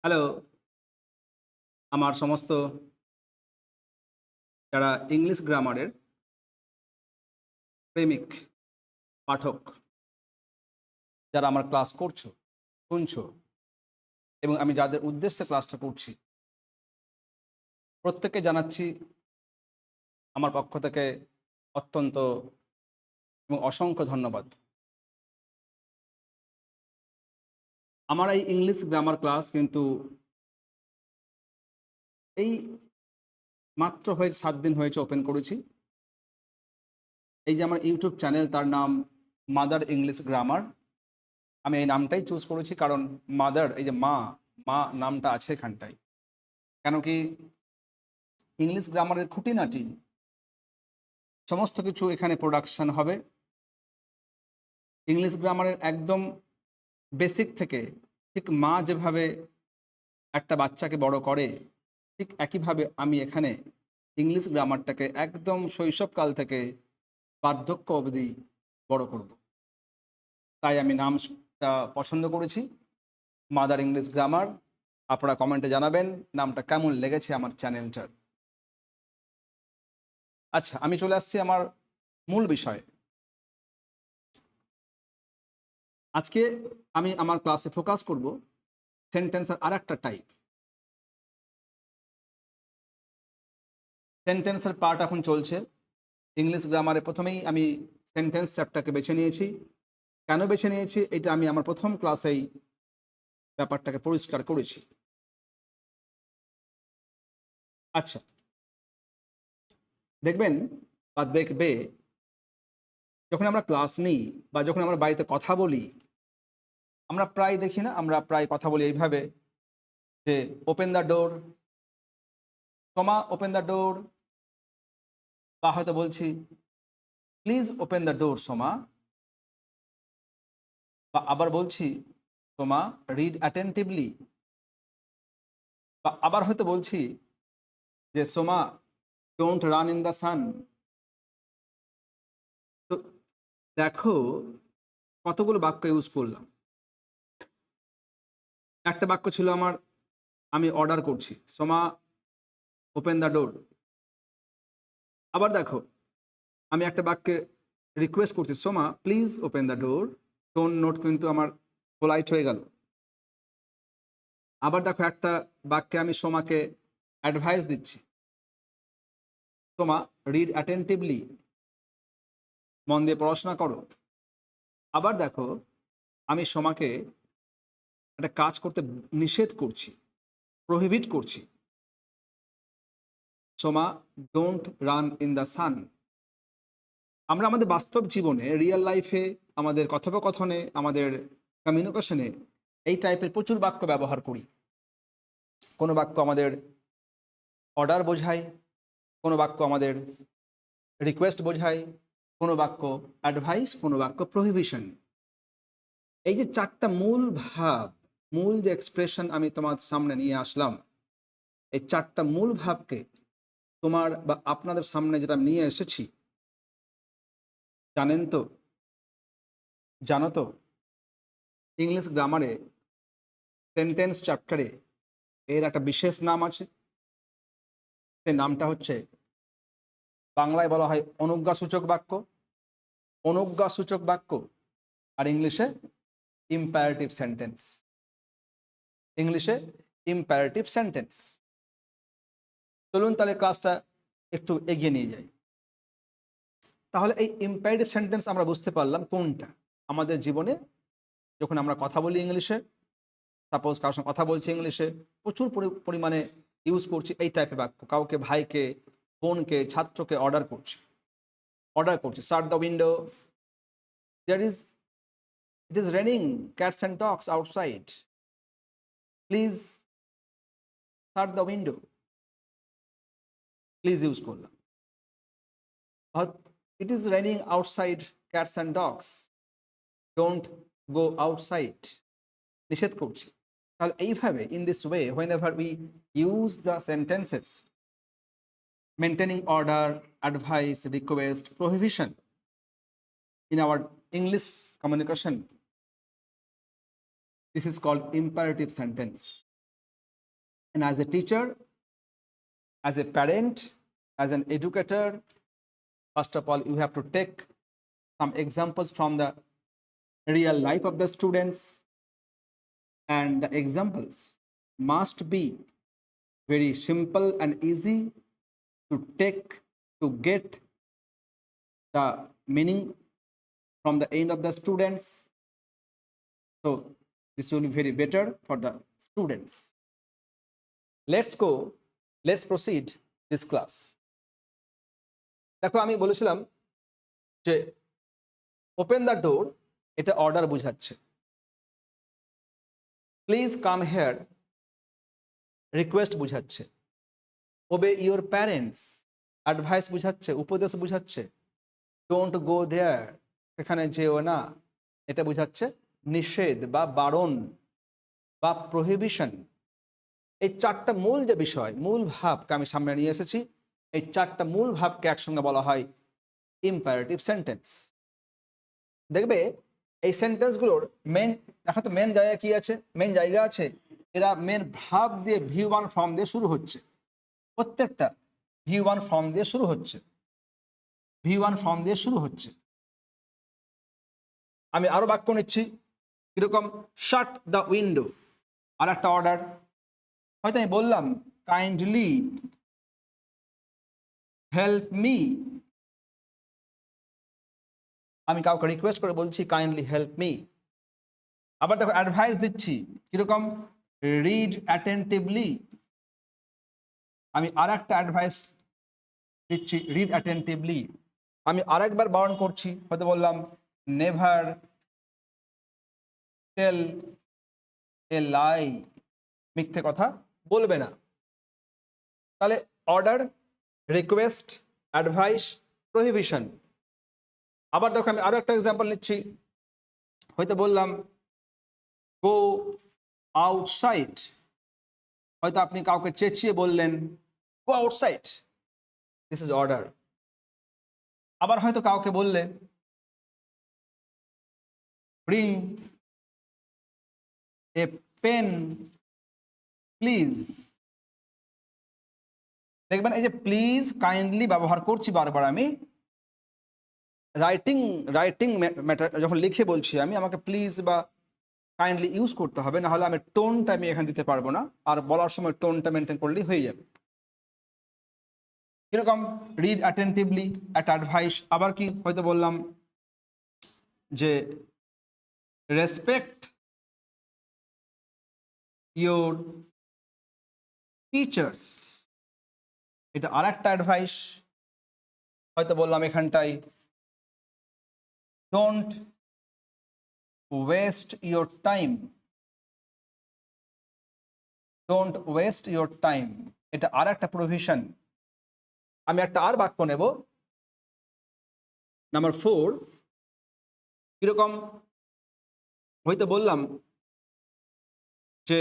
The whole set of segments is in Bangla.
হ্যালো, আমার সমস্ত যারা ইংলিশ গ্রামারের প্রেমিক, পাঠক, যারা আমার ক্লাস করছো, শুনছো এবং আমি যাদের উদ্দেশ্যে ক্লাসটা করছি, প্রত্যেককে জানাচ্ছি আমার পক্ষ থেকে অত্যন্ত এবং অসংখ্য ধন্যবাদ। আমার এই ইংলিশ গ্রামার ক্লাস কিন্তু এই মাত্র ৭ দিন হয়েছে ওপেন করেছি। এই যে আমার ইউটিউব চ্যানেল তার নাম মাদার ইংলিশ গ্রামার। আমি এই নামটাই চুজ করেছি কারণ মাদার এই যে মা নামটা আছে এখানটায়। কেন কি ইংলিশ গ্রামারের খুঁটিনাটি সমস্ত কিছু এখানে প্রোডাকশন হবে। ইংলিশ গ্রামারের একদম বেসিক থেকে ঠিক মা যেভাবে একটা বাচ্চাকে বড় করে, ঠিক একইভাবে আমি এখানে ইংলিশ গ্রামারটাকে একদম শৈশবকাল থেকে বার্ধক্য অবধি বড় করব। তাই আমি নামটা পছন্দ করেছি, মাদার ইংলিশ গ্রামার। আপনারা কমেন্টে জানাবেন নামটা কেমন লেগেছে আমার চ্যানেলটার। আচ্ছা, আমি চলে আসছি আমার মূল বিষয়ে। আজকে আমি আমার ক্লাসে ফোকাস করব সেন্টেন্সের আরেকটা টাইপ। সেন্টেন্সের পার্ট এখন চলছে। ইংলিশ গ্রামারে ১ম এই আমি সেন্টেন্স চ্যাপ্টারকে বেছে নিয়েছি। কেন বেছে নিয়েছি? এটা আমি আমার ১ম ক্লাসেই ব্যাপারটাকে পরিষ্কার করেছি। আচ্ছা, দেখবেন বা দেখবে যখন আমরা ক্লাস নিই বা যখন আমরা বাড়িতে কথা বলি, আমরা প্রায় দেখি না? আমরা প্রায় কথা বলি এইভাবে যে, "open the door", "Soma open the ডোর", বা হয়তো বলছি, "প্লিজ ওপেন দ্য ডোর সোমা", বা আবার বলছি, "সোমা রিড অ্যাটেনটিভলি", বা আবার হয়তো বলছি যে, "Soma don't run in the sun". তো দেখো কতগুলো বাক্য ইউজ করলাম। একটা বাক্য ছিল আমার, আমি অর্ডার করছি, "সোমা ওপেন দ্য ডোর"। আবার দেখো আমি একটা বাক্যে রিকোয়েস্ট করছি, "Soma please open the door". Tone note কিন্তু আমার পোলাইট হয়ে গেল। আবার দেখো একটা বাক্যে আমি সোমাকে অ্যাডভাইস দিচ্ছি, "সোমা রিড অ্যাটেনটিভলি", মন দিয়ে পড়াশোনা করো। আবার দেখো আমি সোমাকে একটা কাজ করতে নিষেধ করছি, প্রহিবিট করছি, "Soma don't run in the sun". আমরা আমাদের বাস্তব জীবনে রিয়াল লাইফে আমাদের কথোপকথনে, আমাদের কমিউনিকেশনে এই টাইপের প্রচুর বাক্য ব্যবহার করি। কোনো বাক্য আমাদের অর্ডার বোঝায়, কোনো বাক্য আমাদের রিকোয়েস্ট বোঝায়, কোনো বাক্য অ্যাডভাইস, কোনো বাক্য প্রহিবিশন। এই যে ৪ টা মূল ভাব, মূল যে এক্সপ্রেশন আমি তোমার সামনে নিয়ে আসলাম, এই ৪ টা মূল ভাবকে তোমার বা আপনাদের সামনে যেটা আমি নিয়ে এসেছি, জানেন তো? জানো তো? ইংলিশ গ্রামারে সেন্টেন্স চ্যাপ্টারে এর একটা বিশেষ নাম আছে। সেই নামটা হচ্ছে, বাংলায় বলা হয় অনুজ্ঞাসূচক বাক্য, অনুজ্ঞাসূচক বাক্য, আর ইংলিশে ইম্পারেটিভ সেন্টেন্স। ইংলিশে ইম্পারেটিভ সেন্টেন্স। চলুন তাহলে ক্লাসটা একটু এগিয়ে নিয়ে যাই। তাহলে এই ইম্পারেটিভ সেন্টেন্স আমরা বুঝতে পারলাম কোনটা? আমাদের জীবনে যখন আমরা কথা বলি ইংলিশে, সাপোজ কারো সঙ্গে কথা বলছি ইংলিশে, প্রচুর পরিমাণে ইউজ করছি এই টাইপের বাক্য। কাউকে ভাইকে, বোনকে, ছাত্রকে অর্ডার করছি। অর্ডার করছি, "shut the window", "it is raining cats and dogs outside, please shut the window", please use করলাম। "It is raining outside cats and dogs, don't go outside", নিষেধ করছি। তাহলে এইভাবে in this way whenever we use the sentences maintaining order, advice, request, prohibition in our English communication, this is called imperative sentence. And as a teacher, as a parent, as an educator, first of all, you have to take some examples from the real life of the students, and the examples must be very simple and easy to take, to get the meaning from the end of the students. So this will be very better for the students. Let's proceed this class. দেখো আমি বলেছিলাম যে ওপেন দ্য ডোর এটা অর্ডার বোঝাচ্ছে, প্লিজ কাম হেয়ার রিকোয়েস্ট বোঝাচ্ছে, ওবে ইওর প্যারেন্টস অ্যাডভাইস বোঝাচ্ছে, উপদেশ বোঝাচ্ছে, ডোন্ট গো দেয়ার সেখানে যেও না এটা বোঝাচ্ছে নিষেধ বা বারণ বা প্রহিবিশন। এই চারটা মূল যে বিষয়, মূল ভাবকে আমি সামনে নিয়ে এসেছি। এই চারটা মূল ভাবকে একসঙ্গে বলা হয় ইম্পারেটিভ সেন্টেন্স। দেখবে এই সেন্টেন্সগুলোর মেন দেখা তো মেন জায়গা কি আছে, মেন জায়গা আছে, এরা মেন ভাব দিয়ে V1 ফর্ম দিয়ে শুরু হচ্ছে, প্রত্যেকটা V1 ফর্ম দিয়ে শুরু হচ্ছে, V1 ফর্ম দিয়ে শুরু হচ্ছে। আমি আরো বাক্য নিচ্ছি, কিরকম শাট দ্য উইন্ডো, আর একটা অর্ডার। হয়তো আমি বললাম কাইন্ডলি হেল্প মি, আমি কাউকে রিকোয়েস্ট করে বলছি কাইন্ডলি হেল্প মি। আবার দেখো অ্যাডভাইস দিচ্ছি, কিরকম রিড অ্যাটেন্টিভলি, আমি আর একটা অ্যাডভাইস দিচ্ছি রিড অ্যাটেন্টিভলি। আমি আরেকবার বারণ করছি, হয়তো বললাম নেভার টেল এ লাই, মিথ্যে কথা বলবে না। তাহলে অর্ডার, রিকোয়েস্ট, অ্যাডভাইস, প্রহিবিশন। আবার দেখো আমি আরো একটা এক্সাম্পল নিচ্ছি, হয়তো বললাম গো আউটসাইড, হয়তো আপনি কাউকে চেঁচিয়ে বললেন go outside, this is order. আবার হয়তো কাউকে বললে ব্রিং এ পেন প্লিজ, দেখবেন এই যে প্লিজ কাইন্ডলি ব্যবহার করছি বারবার আমি, রাইটিং রাইটিং ম্যাটার যখন লিখে বলছি আমি, আমাকে প্লিজ বা কাইন্ডলি ইউজ করতে হবে, না হলে আমি টোনটা আমি এখানে দিতে পারবো না, আর বলার সময় টোনটা মেনটেন করলেই হয়ে যাবে। এরকম রিড অ্যাটেন্টিভলি একটা অ্যাডভাইস। আবার কি হয়তো বললাম যে রেসপেক্ট ইওর টিচার্স, এটা আর একটা অ্যাডভাইস। হয়তো বললাম এখানটায় don't waste your time, don't waste your time, এটা আর একটা প্রভিশন। আমি একটা আর বাক্য নেব, নাম্বার 4, কিরকম হয়তো বললাম যে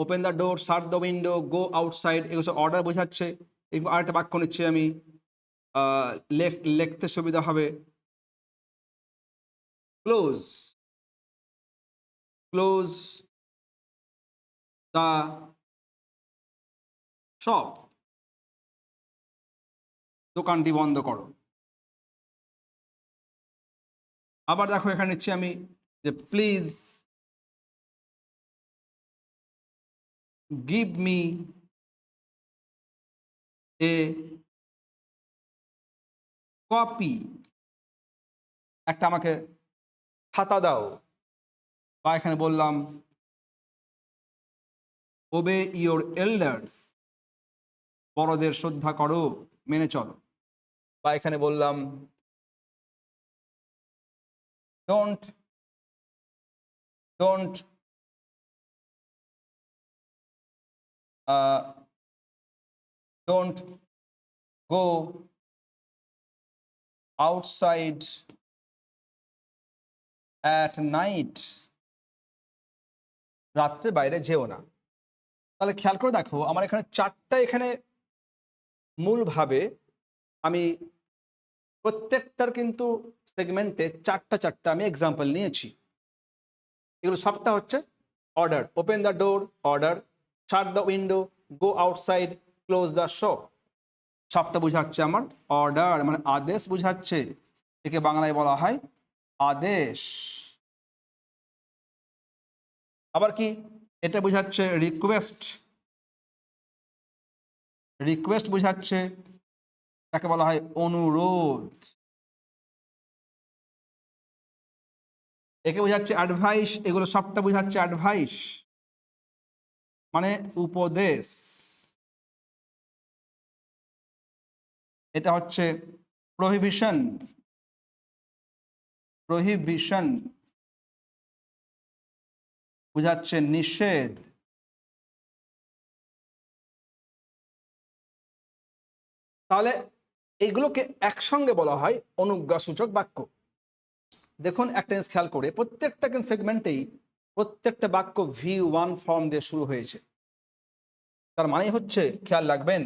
open the door, shut the window, go outside, এগুলো সব অর্ডার বোঝাচ্ছে। আর একটা বাক্য নিচ্ছি আমি, লিখতে সুবিধা হবে ক্লোজ, ক্লোজ দ্য শপ, দোকানটি বন্ধ করো। আবার দেখো এখানে নিচ্ছি আমি যে please give me a copy, একটা আমাকে খাতা দাও। বা এখানে বললাম ওবে ইওর এল্ডার্স, বড়দের শ্রদ্ধা করো, মেনে চলো। বা এখানে বললাম don't don't don't go outside at night, রাত্রে বাইরে যেও না। তাহলে খেয়াল করে দেখো আমার এখানে চারটা এখানে মূলভাবে আমি প্রত্যেকটার কিন্তু সেগমেন্টে চারটা আমি এক্সাম্পল নিয়েছি। এগুলো সবটা হচ্ছে order. Open the door order, shut the window, go outside, close the shop, সবটা বোঝাচ্ছে আমার অর্ডার, মানে আদেশ বোঝাচ্ছে। একে বাংলায় বলা হয় আদেশ। আবার কি, এটা বোঝাচ্ছে রিকোয়েস্ট, রিকোয়েস্ট বোঝাচ্ছে, তাকে বলা হয় অনুরোধ। একে বোঝাচ্ছে অ্যাডভাইস, এগুলো সবটা বোঝাচ্ছে অ্যাডভাইস, মানে উপদেশ। এটা হচ্ছে প্রহিবিশন, প্রহিবিশন বোঝাচ্ছে নিষেধ। তাহলে এইগুলোকে একসঙ্গে বলা হয় অনুজ্ঞাসূচক বাক্য। দেখুন একটা জিনিস খেয়াল করে, প্রত্যেকটা সেগমেন্টেই প্রত্যেকটা বাক্য V1 ফর্ম দিয়ে শুরু হয়েছে। তার মানে হচ্ছে, খেয়াল রাখবেন,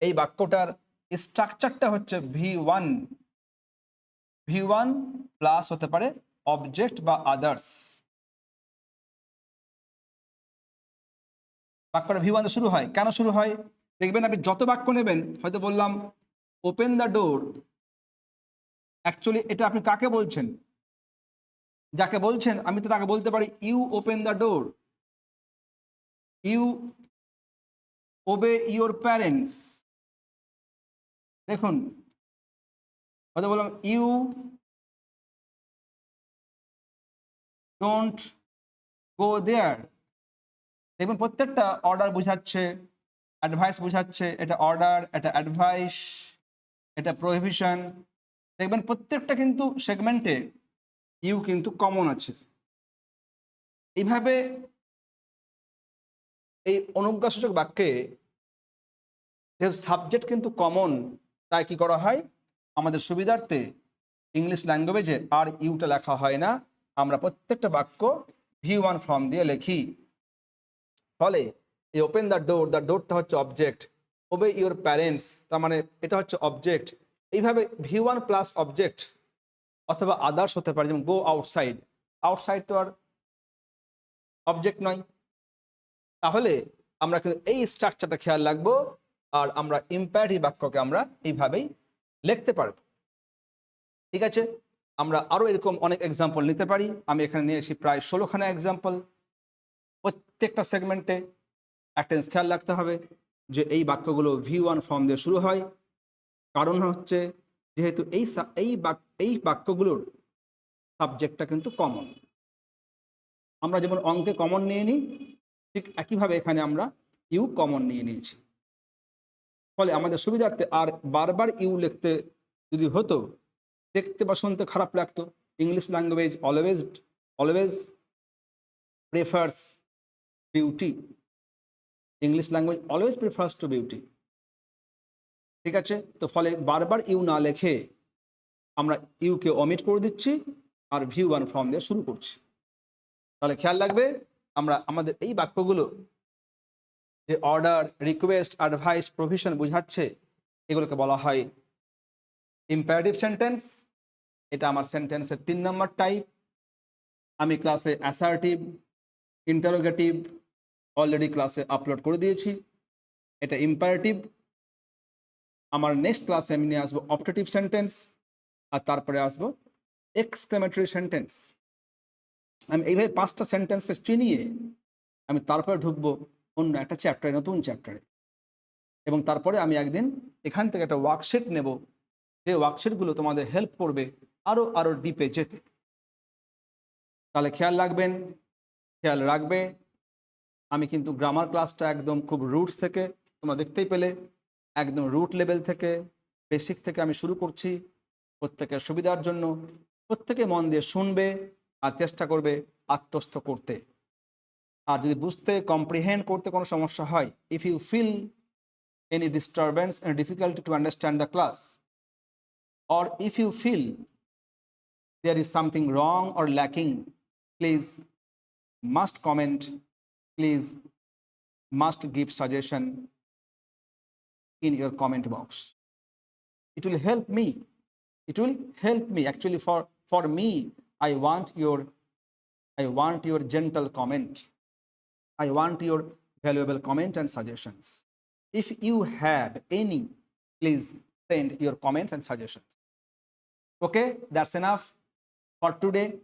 এই বাক্যটার স্ট্রাকচারটা হচ্ছে V1, V1 প্লাস হতে পারে অবজেক্ট বা আদার্স। বাক্যটা V1 শুরু হয়। কেন শুরু হয়? দেখবেন আপনি যত বাক্য নেবেন, হয়তো বললাম ওপেন দ্য ডোর, অ্যাকচুয়ালি এটা আপনি কাকে বলছেন? যাকে বলছেন আমি তো তাকে বলতে পারি you open the door, you obey your parents. দেখুন, হয়তো বললাম ইউ ডোন্ট গো দেয়ার। দেখবেন প্রত্যেকটা অর্ডার বোঝাচ্ছে, অ্যাডভাইস বোঝাচ্ছে, এটা অর্ডার, এটা অ্যাডভাইস, এটা প্রহিবিশন। দেখবেন প্রত্যেকটা কিন্তু সেগমেন্টে ইউ কিন্তু কমন আছে। এইভাবে এই অনুজ্ঞাসূচক বাক্যে যেহেতু সাবজেক্ট কিন্তু কমন, তাই কি করা হয়, আমাদের সুবিধার্থে ইংলিশ ল্যাঙ্গুয়েজে আর ইউটা লেখা হয় না, আমরা প্রত্যেকটা বাক্য V1 ফর্ম দিয়ে লিখি। ফলে এই ওপেন দ্য ডোর, দ্য ডোরটা হচ্ছে অবজেক্ট, ওবে ইউর প্যারেন্টস তার মানে এটা হচ্ছে অবজেক্ট। এইভাবে V1 প্লাস অবজেক্ট অথবা আদার্স হতে পারে, যেমন গো আউটসাইড, আউটসাইড তো আর অবজেক্ট নয়। তাহলে আমরা কিন্তু এই স্ট্রাকচারটা খেয়াল রাখবো, আর আমরা ইম্পারেটিভ বাক্যকে আমরা এইভাবেই লিখতে পারবো। ঠিক আছে, আমরা আরও এরকম অনেক এক্সাম্পল নিতে পারি। আমি এখানে নিয়েছি প্রায় 16খানা এক্সাম্পল। প্রত্যেকটা সেগমেন্টে একটা জিনিস খেয়াল রাখতে হবে যে এই বাক্যগুলো V1 ফর্ম দিয়ে শুরু হয়। কারণ হচ্ছে যেহেতু এই বাক্যগুলোর সাবজেক্টটা কিন্তু কমন। আমরা যেমন অঙ্কে কমন নিয়ে নিই, ঠিক একইভাবে এখানে আমরা ইউ কমন নিয়ে নিয়েছি। ফলে আমাদের সুবিধার্থে আর বারবার ইউ লিখতে যদি হতো, দেখতে বা শুনতে খারাপ লাগতো। English language always prefers beauty, English language always prefers to beauty. ঠিক আছে, তো ফলে বারবার ইউ না লেখে আমরা ইউকে অমিট করে দিচ্ছি আর V1 ফর্ম দিয়ে শুরু করছি। তাহলে খেয়াল রাখবে, আমরা আমাদের এই বাক্যগুলো যে অর্ডার, রিকোয়েস্ট, অ্যাডভাইস, প্রভিশন বোঝাচ্ছে, এগুলোকে বলা হয় ইম্পারেটিভ সেন্টেন্স। এটা আমার সেন্টেন্সের 3 নম্বর টাইপ। আমি ক্লাসে অ্যাসার্টিভ, ইন্টারোগেটিভ অলরেডি ক্লাসে আপলোড করে দিয়েছি, এটা ইম্পারেটিভ। আমার নেক্সট ক্লাসে আমি নিয়ে আসবো অপটেটিভ সেন্টেন্স, আর তারপরে আসবো এক্সক্লেমেটরি সেন্টেন্স। আমি এইভাবে 5টা সেন্টেন্সকে চিনিয়ে আমি তারপরে ঢুকবো অন্য একটা চ্যাপ্টারে, নতুন চ্যাপ্টারে। এবং তারপরে আমি একদিন এখান থেকে একটা ওয়ার্কশিট নেব, যে ওয়ার্কশিটগুলো তোমাদের হেল্প করবে আরও ডিপে যেতে। তাহলে খেয়াল রাখবেন, খেয়াল রাখবে, আমি কিন্তু গ্রামার ক্লাসটা একদম খুব রুটস থেকে, তোমরা দেখতেই পেলে, একদম রুট লেভেল থেকে, বেসিক থেকে আমি শুরু করছি প্রত্যেকের সুবিধার জন্য। প্রত্যেকে মন দিয়ে শুনবে আর চেষ্টা করবে আত্মস্থ করতে। আর যদি বুঝতে, কম্প্রিহেন্ড করতে কোনো সমস্যা হয়, if you feel any disturbance and difficulty to understand the class, or if you feel there is something wrong or lacking, please must comment, please must give suggestion in your comment box. It will help me, it will help me actually. For me, I want your I want your gentle comment. I want your valuable comment and suggestions. If you have any, please send your comments and suggestions. Okay, that's enough for today.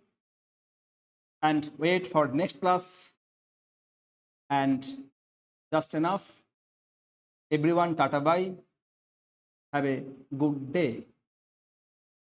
And wait for next class. And just enough. Everyone, tata bye. Have a good day.